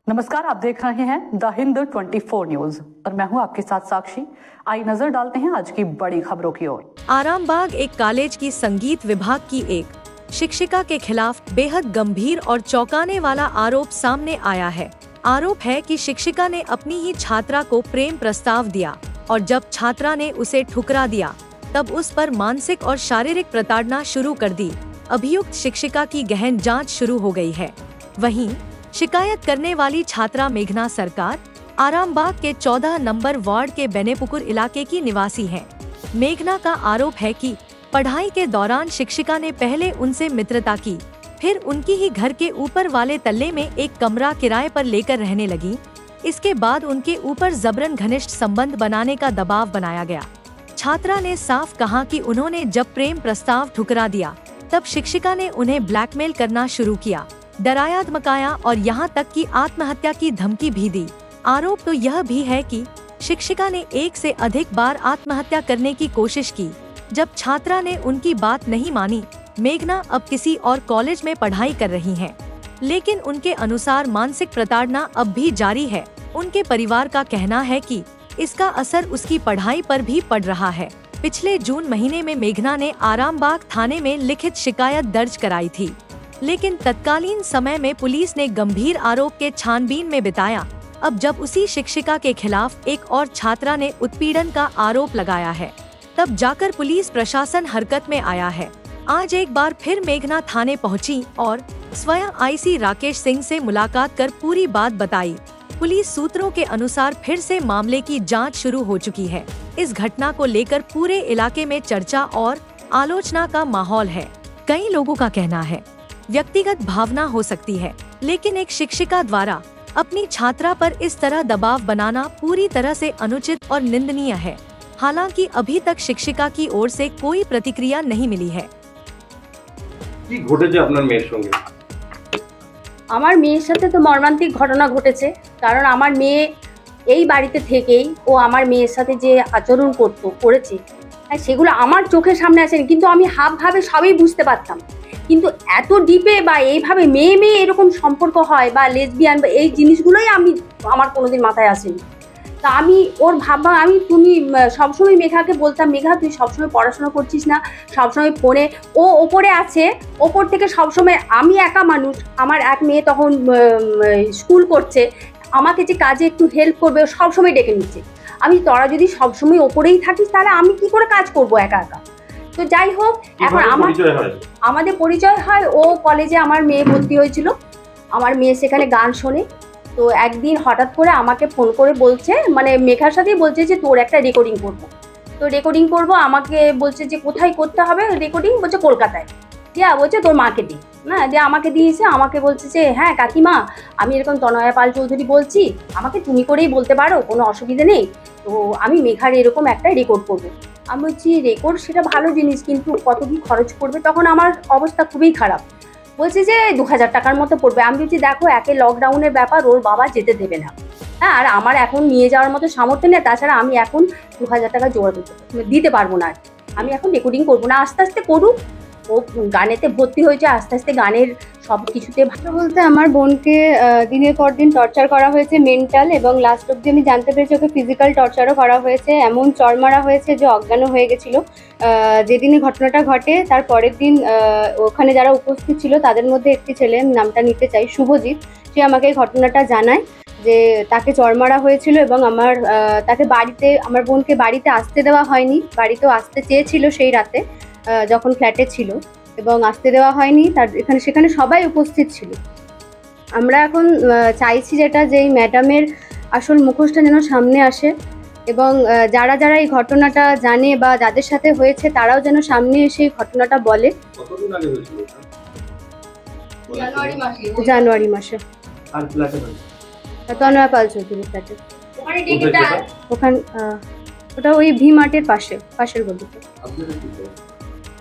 नमस्कार, आप देख रहे हैं द हिंद 24 न्यूज और मैं हूं आपके साथ साक्षी। आई नजर डालते हैं आज की बड़ी खबरों की ओर। आरामबाग एक कॉलेज की संगीत विभाग की एक शिक्षिका के खिलाफ बेहद गंभीर और चौंकाने वाला आरोप सामने आया है। आरोप है कि शिक्षिका ने अपनी ही छात्रा को प्रेम प्रस्ताव दिया और जब छात्रा ने उसे ठुकरा दिया तब उस पर मानसिक और शारीरिक प्रताड़ना शुरू कर दी। अभियुक्त शिक्षिका की गहन जांच शुरू हो गई है। वहीं शिकायत करने वाली छात्रा मेघना सरकार आरामबाग के 14 नंबर वार्ड के बेनेपुकुर इलाके की निवासी है। मेघना का आरोप है कि पढ़ाई के दौरान शिक्षिका ने पहले उनसे मित्रता की, फिर उनकी ही घर के ऊपर वाले तल्ले में एक कमरा किराए पर लेकर रहने लगी। इसके बाद उनके ऊपर जबरन घनिष्ठ संबंध बनाने का दबाव बनाया गया। छात्रा ने साफ कहा कि उन्होंने जब प्रेम प्रस्ताव ठुकरा दिया तब शिक्षिका ने उन्हें ब्लैकमेल करना शुरू किया, डराया धमकाया और यहाँ तक कि आत्महत्या की धमकी भी दी। आरोप तो यह भी है कि शिक्षिका ने एक से अधिक बार आत्महत्या करने की कोशिश की। जब छात्रा ने उनकी बात नहीं मानी, मेघना अब किसी और कॉलेज में पढ़ाई कर रही हैं, लेकिन उनके अनुसार मानसिक प्रताड़ना अब भी जारी है। उनके परिवार का कहना है कि इसका असर उसकी पढ़ाई पर भी पड़ रहा है। पिछले जून महीने में मेघना ने आरामबाग थाने में लिखित शिकायत दर्ज कराई थी, लेकिन तत्कालीन समय में पुलिस ने गंभीर आरोप के छानबीन में बिताया। अब जब उसी शिक्षिका के खिलाफ एक और छात्रा ने उत्पीड़न का आरोप लगाया है, तब जाकर पुलिस प्रशासन हरकत में आया है। आज एक बार फिर मेघना थाने पहुंची और स्वयं आईसी राकेश सिंह से मुलाकात कर पूरी बात बताई। पुलिस सूत्रों के अनुसार फिर से मामले की जांच शुरू हो चुकी है। इस घटना को लेकर पूरे इलाके में चर्चा और आलोचना का माहौल है। कई लोगों का कहना है व्यक्तिगत भावना हो सकती है, लेकिन एक शिक्षिका द्वारा अपनी छात्रा पर इस तरह दबाव बनाना पूरी तरह से अनुचित और निंदनीय है। हालांकि अभी तक शिक्षिका की ओर से कोई प्रतिक्रिया नहीं मिली है। আমার মেয়ের সাথে তো মর্মান্তিক ঘটনা ঘটেছে, কারণ আমার মেয়ে এই বাড়িতে থেকেই ও আমার মেয়ের সাথে যে আচরণ করেছে সেগুলো আমার চোখের সামনে আসেনি, কিন্তু আমি হাবভাবে সবই বুঝতে পারতাম। কিন্তু এত ডিপে বা এইভাবে মেয়ে মেয়ে এরকম সম্পর্ক হয় বা লেসবিয়ান বা এই জিনিসগুলোই আমার কোনোদিন মাথায় আসেনি। তা আমি ওর তুমি সবসময় মেঘাকে বলতাম, মেঘা তুই সবসময় পড়াশোনা করছিস না, সবসময় ফোনে ও ওপরে আছে, ওপর থেকে সবসময় আমি একা মানুষ, আমার এক মেয়ে তখন স্কুল করছে, আমাকে যে কাজে একটু হেল্প করবে ও সবসময় ডেকে নিচ্ছে। আমি তোরা যদি সবসময় ওপরেই থাকিস তাহলে আমি কি করে কাজ করব একা একা। তো যাই হোক, এখন আমাদের পরিচয় হয় ও কলেজে আমার মেয়ে ভর্তি হয়েছিল, আমার মেয়ে সেখানে গান শোনে। তো একদিন হঠাৎ করে আমাকে ফোন করে বলছে, মানে মেঘার সাথেই বলছে যে তোর একটা রেকর্ডিং করব। তো রেকর্ডিং করব, আমাকে বলছে যে কোথায় করতে হবে রেকর্ডিং, বলছে কলকাতায়। দিয়া বলছে তোর মাকে দিই না, দিয়ে আমাকে দিয়েছে। আমাকে বলছে যে হ্যাঁ কাকিমা, আমি এরকম তনয়া পাল চৌধুরী বলছি, আমাকে তুমি করেই বলতে পারো, কোনো অসুবিধা নেই। তো আমি মেঘার এরকম একটা রেকর্ড করবো। আমি বলছি রেকর্ড সেটা ভালো জিনিস, কিন্তু কত কি খরচ পড়বে? তখন আমার অবস্থা খুবই খারাপ। বলছে যে 2000 টাকার মতো পড়বে। আমি বলছি দেখো, একে লকডাউনের ব্যাপার, ওর বাবা যেতে দেবে না, হ্যাঁ, আর আমার এখন নিয়ে যাওয়ার মতো সামর্থ্য নেই, তাছাড়া আমি এখন 2000 টাকা জোগাড় দিতে পারবো না। আমি এখন রেকর্ডিং করবো না, আস্তে আস্তে করুক। ও গানেতে ভর্তি হয়েছে, আস্তে আস্তে গানের সব কিছুতে ভালো। বলতে আমার বোনকে দিনের পর দিন টর্চার করা হয়েছে, মেন্টাল, এবং লাস্ট অব্দি আমি জানতে পেরেছি ওকে ফিজিক্যাল টর্চারও করা হয়েছে। এমন চড় মারা হয়েছে যে অজ্ঞান হয়ে গেছিলো। যেদিনে ঘটনাটা ঘটে তার পরের দিন ওখানে যারা উপস্থিত ছিল তাদের মধ্যে একটি ছেলে, নামটা নিতে চাই, শুভজিৎ, সে আমাকে এই ঘটনাটা জানায় যে তাকে চড় মারা হয়েছিল এবং তাকে আমার বোনকে বাড়িতে আসতে দেওয়া হয়নি। বাড়িতেও আসতে চেয়েছিল সেই রাতে যখন ফ্ল্যাটে ছিল, এবং আসতে দেওয়া হয়নি। সেখানে সবাই উপস্থিত ছিল। আমরা এখন চাইছি যেটা, যে এই ম্যাডামের আসল মুখোশটা যেন সামনে আসে, এবং যারা যারা এই ঘটনাটা জানে বা যাদের সাথে হয়েছে তারাও যেন সামনে এসে এই ঘটনাটা বলে। জানুয়ারি মাসে তনয়া পাল চৌধুরী ফ্ল্যাটে। ওখানে ওটা ওই ভি মার্টের পাশের গলিতে।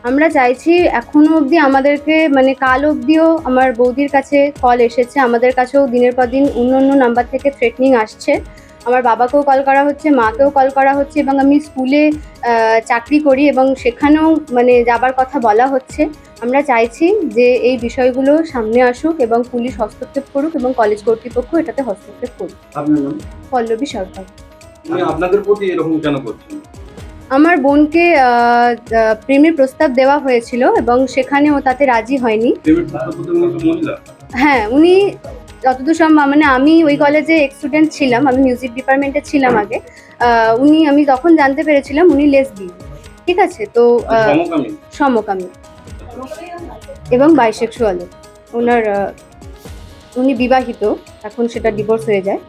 আমরা চাইছি, এখনো অবধি আমাদেরকে, মানে কাল অবধিও আমার বৌদির কাছে কল এসেছে, আমাদের কাছেও দিনের পর দিন অন্য নাম্বার থেকে থ্রেটনিং আসছে। আমার বাবাকেও কল করা হচ্ছে, মাকেও কল করা হচ্ছে, এবং আমি স্কুলে চাকরি করি এবং সেখানেও মানে যাবার কথা বলা হচ্ছে। আমরা চাইছি যে এই বিষয়গুলো সামনে আসুক এবং পুলিশ হস্তক্ষেপ করুক এবং কলেজ কর্তৃপক্ষ এটাতে হস্তক্ষেপ করুক। আপনার নাম? পল্লবী সরকার। উনি আপনাদের প্রতি এরকম কেন করছেন? আমার বোনকে প্রেমের প্রস্তাব দেওয়া হয়েছিল এবং সেখানে ও তাতে রাজি হয়নি। প্রেমের প্রস্তাবপত্র উনি তো মহিলা। হ্যাঁ, উনি যতদূর সম্ভব, মানে আমি ওই কলেজে স্টুডেন্ট ছিলাম, আমি মিউজিক ডিপার্টমেন্টে ছিলাম আগে। আমি তখন জানতে পেরেছিলাম উনি লেসবিয়ান, ঠিক আছে? তো সমকামী। সমকামী এবং বাইসেক্সুয়াল। উনি বিবাহিত, এখন সেটা ডিভোর্স হয়ে যায়।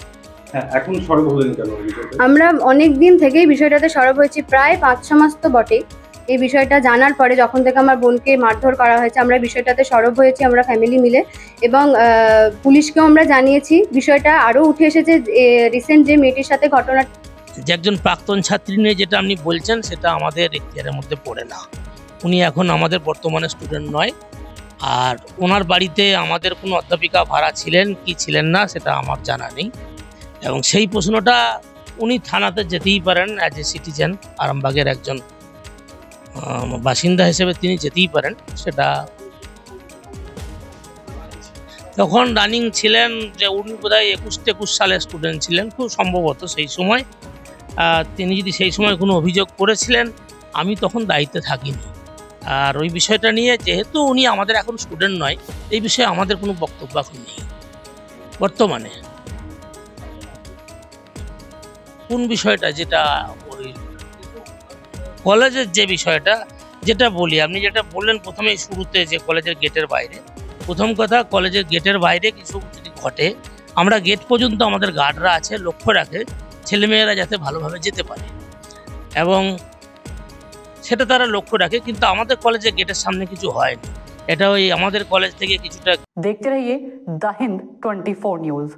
হ্যাঁ, এখন সরব হলেন কেন এই বিষয়টা? আমরা অনেক দিন থেকেই বিষয়টাতে সরব হয়েছি, প্রায় 5-6 মাস তো বটেই। এই বিষয়টা জানার পরে যখন থেকে আমার বোনকে মারধর করা হয়েছে, আমরা বিষয়টাতে সরব হয়েছি, আমরা ফ্যামিলি মিলে, এবং পুলিশকেও আমরা জানিয়েছি। বিষয়টা আরও উঠে এসেছে রিসেন্ট যে মেয়েটির সাথে ঘটনা। যে একজন প্রাক্তন ছাত্রী নিয়ে যেটা আপনি বলছেন সেটা আমাদের এখতিয়ারের মধ্যে পড়ে না। উনি এখন আমাদের বর্তমানে স্টুডেন্ট নয়, আর ওনার বাড়িতে আমাদের কোনো অধ্যাপিকা ভাড়া ছিলেন কি ছিলেন না সেটা আমার জানা নেই, এবং সেই প্রশ্নটা উনি থানাতে যেতেই পারেন। অ্যাজ এ সিটিজেন, আরামবাগের একজন বাসিন্দা হিসেবে তিনি যেতেই পারেন। সেটা তখন রানিং ছিলেন যে উনি বোধহয় 21 সালের স্টুডেন্ট ছিলেন, খুব সম্ভবত সেই সময়। তিনি যদি সেই সময় কোনো অভিযোগ করেছিলেন, আমি তখন দায়িত্বে থাকিনি। আর ওই বিষয়টা নিয়ে যেহেতু উনি আমাদের এখন স্টুডেন্ট নয়, এই বিষয়ে আমাদের কোনো বক্তব্য এখন নেই বর্তমানে। কোন বিষয়টা, যেটা ওই কলেজের যে বিষয়টা যেটা বলি, আপনি যেটা বললেন প্রথমে শুরুতে যে কলেজের গেটের বাইরে, প্রথম কথা, কলেজের গেটের বাইরে কিছু যদি ঘটে, আমরা গেট পর্যন্ত আমাদের গার্ডরা আছে, লক্ষ্য রাখে ছেলেমেয়েরা যাতে ভালোভাবে যেতে পারে, এবং সেটা তারা লক্ষ্য রাখে। কিন্তু আমাদের কলেজের গেটের সামনে কিছু হয়নি। এটা ওই আমাদের কলেজ থেকে কিছুটা। देखते रहिए द हिंद 24 न्यूज।